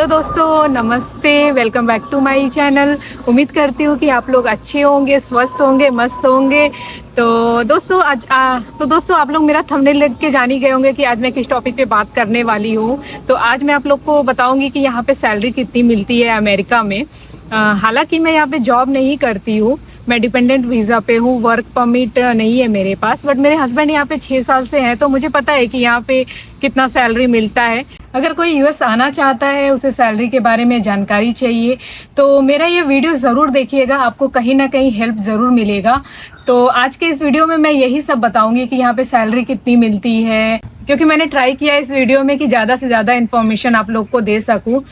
Hello दोस्तों, नमस्ते। Welcome back to my channel. उम्मीद करती हूँ कि आप लोग अच्छे होंगे, स्वस्थ होंगे, मस्त होंगे। तो दोस्तों आप लोग मेरा थंबनेल देख के जान ही गए होंगे कि आज मैं किस टॉपिक पे बात करने वाली हूँ। तो आज मैं आप लोग को बताऊंगी कि यहाँ पे सैलरी कितनी मिलती है अमेरिका में। हालांकि मैं यहाँ पे जॉब नहीं करती हूँ, मैं डिपेंडेंट वीज़ा पे हूँ, वर्क परमिट नहीं है मेरे पास। बट मेरे हस्बैंड यहाँ पे 6 साल से हैं, तो मुझे पता है कि यहाँ पे कितना सैलरी मिलता है। अगर कोई यूएस आना चाहता है, उसे सैलरी के बारे में जानकारी चाहिए, तो मेरा ये वीडियो ज़रूर देखिएगा, आपको कहीं ना कहीं हेल्प ज़रूर मिलेगा। तो आज के इस वीडियो में मैं यही सब बताऊंगी कि यहाँ पे सैलरी कितनी मिलती है, क्योंकि मैंने ट्राई किया इस वीडियो में कि ज़्यादा से ज़्यादा इन्फॉर्मेशन आप लोग को दे सकूँ।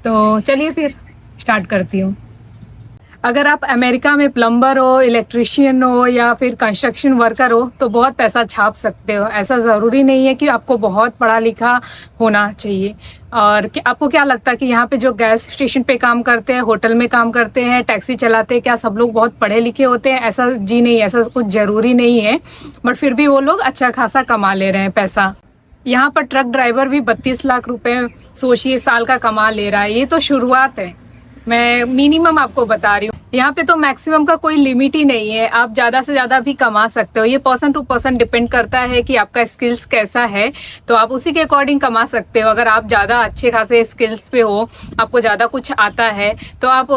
तो चलिए फिर स्टार्ट करती हूँ। अगर आप अमेरिका में प्लम्बर हो, इलेक्ट्रिशियन हो या फिर कंस्ट्रक्शन वर्कर हो तो बहुत पैसा छाप सकते हो। ऐसा ज़रूरी नहीं है कि आपको बहुत पढ़ा लिखा होना चाहिए। और आपको क्या लगता है कि यहाँ पे जो गैस स्टेशन पे काम करते हैं, होटल में काम करते हैं, टैक्सी चलाते हैं, क्या सब लोग बहुत पढ़े लिखे होते हैं? ऐसा जी नहीं, ऐसा कुछ ज़रूरी नहीं है। बट फिर भी वो लोग अच्छा खासा कमा ले रहे हैं पैसा। यहाँ पर ट्रक ड्राइवर भी 32 लाख रुपए सोचिए साल का कमा ले रहा है। ये तो शुरुआत है, मैं मिनिमम आपको बता रही हूँ। यहाँ पे तो मैक्सिमम का कोई लिमिट ही नहीं है, आप ज़्यादा से ज़्यादा भी कमा सकते हो। ये पर्सन टू पर्सन डिपेंड करता है कि आपका स्किल्स कैसा है, तो आप उसी के अकॉर्डिंग कमा सकते हो। अगर आप ज़्यादा अच्छे खासे स्किल्स पे हो, आपको ज़्यादा कुछ आता है, तो आप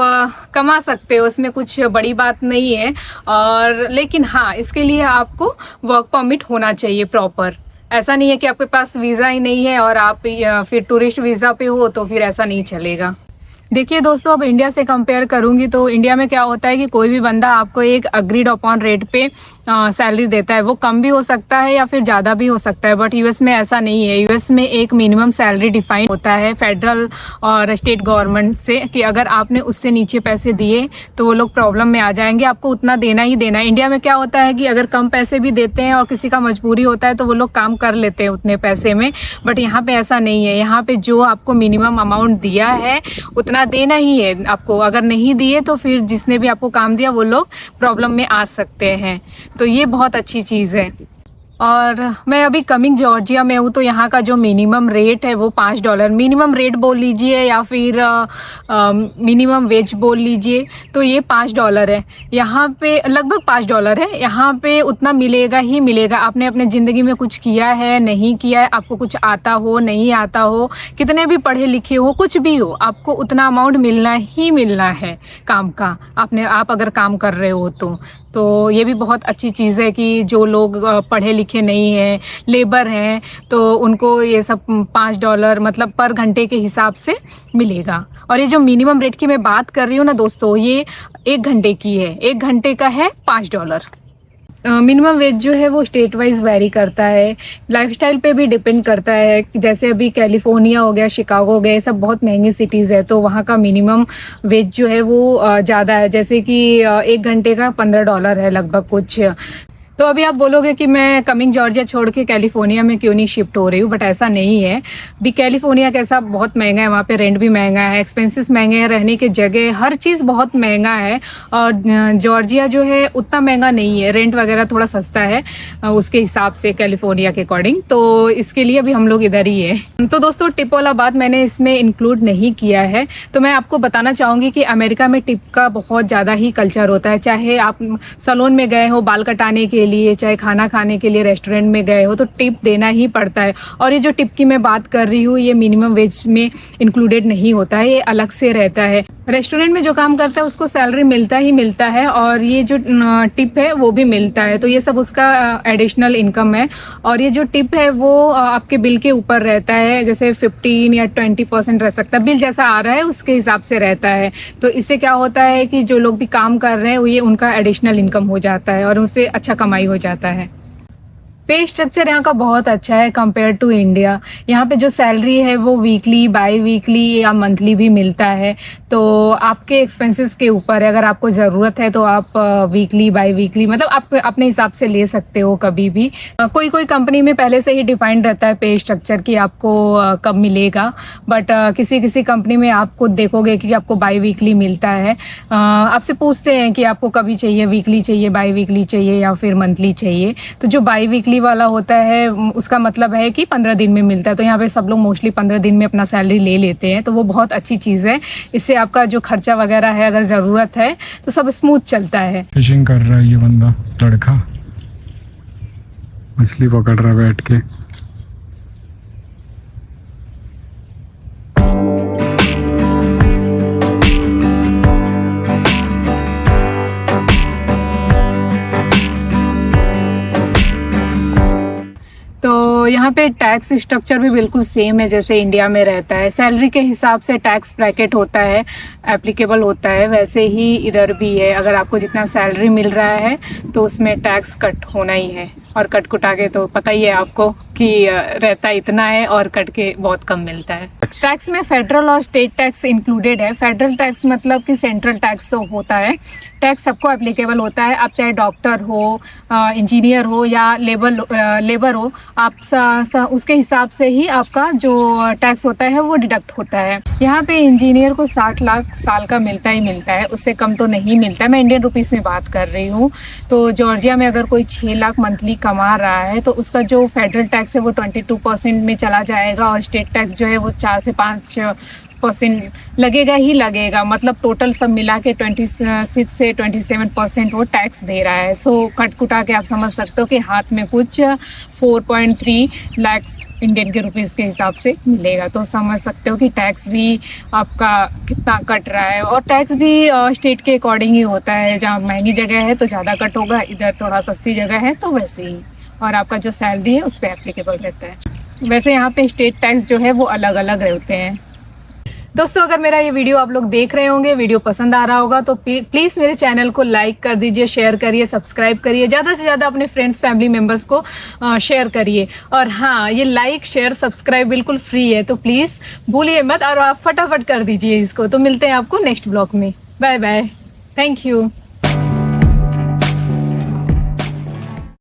कमा सकते हो, इसमें कुछ बड़ी बात नहीं है। और लेकिन हाँ, इसके लिए आपको वर्क परमिट होना चाहिए प्रॉपर। ऐसा नहीं है कि आपके पास वीज़ा ही नहीं है और आप फिर टूरिस्ट वीज़ा पे हो, तो फिर ऐसा नहीं चलेगा। देखिए दोस्तों, अब इंडिया से कंपेयर करूंगी तो इंडिया में क्या होता है कि कोई भी बंदा आपको एक अग्रीड अपॉन रेट पे सैलरी देता है। वो कम भी हो सकता है या फिर ज़्यादा भी हो सकता है, बट यूएस में ऐसा नहीं है। यूएस में एक मिनिमम सैलरी डिफाइन होता है फेडरल और स्टेट गवर्नमेंट से कि अगर आपने उससे नीचे पैसे दिए तो वो लोग प्रॉब्लम में आ जाएंगे, आपको उतना देना ही देना है। इंडिया में क्या होता है कि अगर कम पैसे भी देते हैं और किसी का मजबूरी होता है तो वो लोग काम कर लेते हैं उतने पैसे में। बट यहाँ पे ऐसा नहीं है। यहाँ पे जो आपको मिनिमम अमाउंट दिया है उतना देना ही है आपको। अगर नहीं दिए तो फिर जिसने भी आपको काम दिया वो लोग प्रॉब्लम में आ सकते हैं। तो ये बहुत अच्छी चीज़ है। और मैं अभी कमिंग जॉर्जिया में हूँ, तो यहाँ का जो मिनिमम रेट है वो $5 मिनिमम रेट बोल लीजिए या फिर मिनिमम वेज बोल लीजिए, तो ये $5 है। यहाँ पे लगभग $5 है। यहाँ पे उतना मिलेगा ही मिलेगा। आपने अपने ज़िंदगी में कुछ किया है, नहीं किया है, आपको कुछ आता हो, नहीं आता हो, कितने भी पढ़े लिखे हो, कुछ भी हो, आपको उतना अमाउंट मिलना ही मिलना है काम का। आप अगर काम कर रहे हो तो ये भी बहुत अच्छी चीज़ है कि जो लोग पढ़े लिखे नहीं हैं, लेबर हैं, तो उनको ये सब $5 मतलब पर घंटे के हिसाब से मिलेगा। और ये जो मिनिमम रेट की मैं बात कर रही हूँ ना दोस्तों, ये 1 घंटे की है। 1 घंटे का है $5। मिनिमम वेज जो है वो स्टेट वाइज वैरी करता है, लाइफस्टाइल पे भी डिपेंड करता है। जैसे अभी कैलिफोर्निया हो गया, शिकागो हो गया, ये सब बहुत महंगी सिटीज़ है, तो वहाँ का मिनिमम वेज जो है वो ज़्यादा है। जैसे कि 1 घंटे का $15 है लगभग कुछ। तो अभी आप बोलोगे कि मैं कमिंग जॉर्जिया छोड़ के कैलिफोर्निया में क्यों नहीं शिफ्ट हो रही हूँ, बट ऐसा नहीं है। भी कैलिफोर्निया कैसा बहुत महंगा है, वहाँ पे रेंट भी महंगा है, एक्सपेंसेस महंगे हैं, रहने की जगह हर चीज़ बहुत महंगा है। और जॉर्जिया जो है उतना महंगा नहीं है, रेंट वगैरह थोड़ा सस्ता है उसके हिसाब से कैलिफोर्निया के अकॉर्डिंग। तो इसके लिए अभी हम लोग इधर ही है। तो दोस्तों, टिप वाला बात मैंने इसमें इंक्लूड नहीं किया है। तो मैं आपको बताना चाहूँगी कि अमेरिका में टिप का बहुत ज़्यादा ही कल्चर होता है। चाहे आप सैलून में गए हो बाल कटाने के लिए, चाहे खाना खाने के लिए रेस्टोरेंट में गए हो, तो टिप देना ही पड़ता है। और ये जो टिप की मैं बात कर रही हूँ, ये मिनिमम वेज में इंक्लूडेड नहीं होता है, ये अलग से रहता है। रेस्टोरेंट में जो काम करता है उसको सैलरी मिलता ही मिलता है, और ये जो टिप है वो भी मिलता है। तो ये सब उसका एडिशनल इनकम है। और ये जो टिप है वो आपके बिल के ऊपर रहता है, जैसे 15 या 20% रह सकता है, बिल जैसा आ रहा है उसके हिसाब से रहता है। तो इससे क्या होता है कि जो लोग भी काम कर रहे हैं ये उनका एडिशनल इनकम हो जाता है और उससे अच्छा कमाई हो जाता है। पे स्ट्रक्चर यहाँ का बहुत अच्छा है कंपेयर टू इंडिया। यहाँ पे जो सैलरी है वो वीकली, बाई वीकली या मंथली भी मिलता है। तो आपके एक्सपेंसेस के ऊपर है, अगर आपको ज़रूरत है तो आप वीकली, बाई वीकली मतलब आप अपने हिसाब से ले सकते हो कभी भी। कोई कोई कंपनी में पहले से ही डिफाइंड रहता है पे स्ट्रक्चर कि आपको कब मिलेगा, बट किसी किसी कंपनी में आपको देखोगे कि आपको बाई वीकली मिलता है। आपसे पूछते हैं कि आपको कभी चाहिए, वीकली चाहिए, बाई वीकली चाहिए या फिर मंथली चाहिए। तो जो बाई वीकली मंथली वाला होता है उसका मतलब है कि 15 दिन में मिलता है। तो यहाँ पे सब लोग मोस्टली 15 दिन में अपना सैलरी ले लेते हैं, तो वो बहुत अच्छी चीज़ है। इससे आपका जो खर्चा वगैरह है, अगर ज़रूरत है तो सब स्मूथ चलता है। फिशिंग कर रहा है ये बंदा, लड़का मछली पकड़ रहा है बैठ के। तो यहाँ पे टैक्स स्ट्रक्चर भी बिल्कुल सेम है जैसे इंडिया में रहता है। सैलरी के हिसाब से टैक्स ब्रैकेट होता है, एप्लीकेबल होता है, वैसे ही इधर भी है। अगर आपको जितना सैलरी मिल रहा है तो उसमें टैक्स कट होना ही है, और कट कुटा के तो पता ही है आपको कि रहता इतना है और कट के बहुत कम मिलता है। टैक्स में फेडरल और स्टेट टैक्स इंक्लूडेड है। फेडरल टैक्स मतलब कि सेंट्रल टैक्स होता है। टैक्स सबको एप्लीकेबल होता है, आप चाहे डॉक्टर हो, इंजीनियर हो या लेबर हो, आप उसके हिसाब से ही आपका जो टैक्स होता है वो डिडक्ट होता है। यहाँ पे इंजीनियर को 60 लाख साल का मिलता ही मिलता है, उससे कम तो नहीं मिलता है। मैं इंडियन रुपीस में बात कर रही हूँ। तो जॉर्जिया में अगर कोई 6 लाख मंथली कमा रहा है तो उसका जो फेडरल टैक्स है वो 22% में चला जाएगा, और स्टेट टैक्स जो है वो 4 से 5% लगेगा ही लगेगा। मतलब टोटल सब मिला के 26 से 27% वो टैक्स दे रहा है। सो कट कुटा के आप समझ सकते हो कि हाथ में कुछ 4.3 लाख इंडियन के रुपीज़ के हिसाब से मिलेगा। तो समझ सकते हो कि टैक्स भी आपका कितना कट रहा है। और टैक्स भी स्टेट के अकॉर्डिंग ही होता है। जहाँ महंगी जगह है तो ज़्यादा कट होगा, इधर थोड़ा सस्ती जगह है तो वैसे ही, और आपका जो सैलरी है उस पर एप्लीकेबल रहता है। वैसे यहाँ पे स्टेट टैक्स जो है वो अलग अलग रहते हैं। दोस्तों, अगर मेरा ये वीडियो आप लोग देख रहे होंगे, वीडियो पसंद आ रहा होगा तो प्लीज़ मेरे चैनल को लाइक कर दीजिए, शेयर करिए, सब्सक्राइब करिए, ज़्यादा से ज़्यादा अपने फ्रेंड्स फैमिली मेम्बर्स को शेयर करिए। और हाँ, ये लाइक शेयर सब्सक्राइब बिल्कुल फ्री है, तो प्लीज़ भूलिए मत और आप फटाफट कर दीजिए इसको। तो मिलते हैं आपको नेक्स्ट ब्लॉग में। Bye bye, thank you.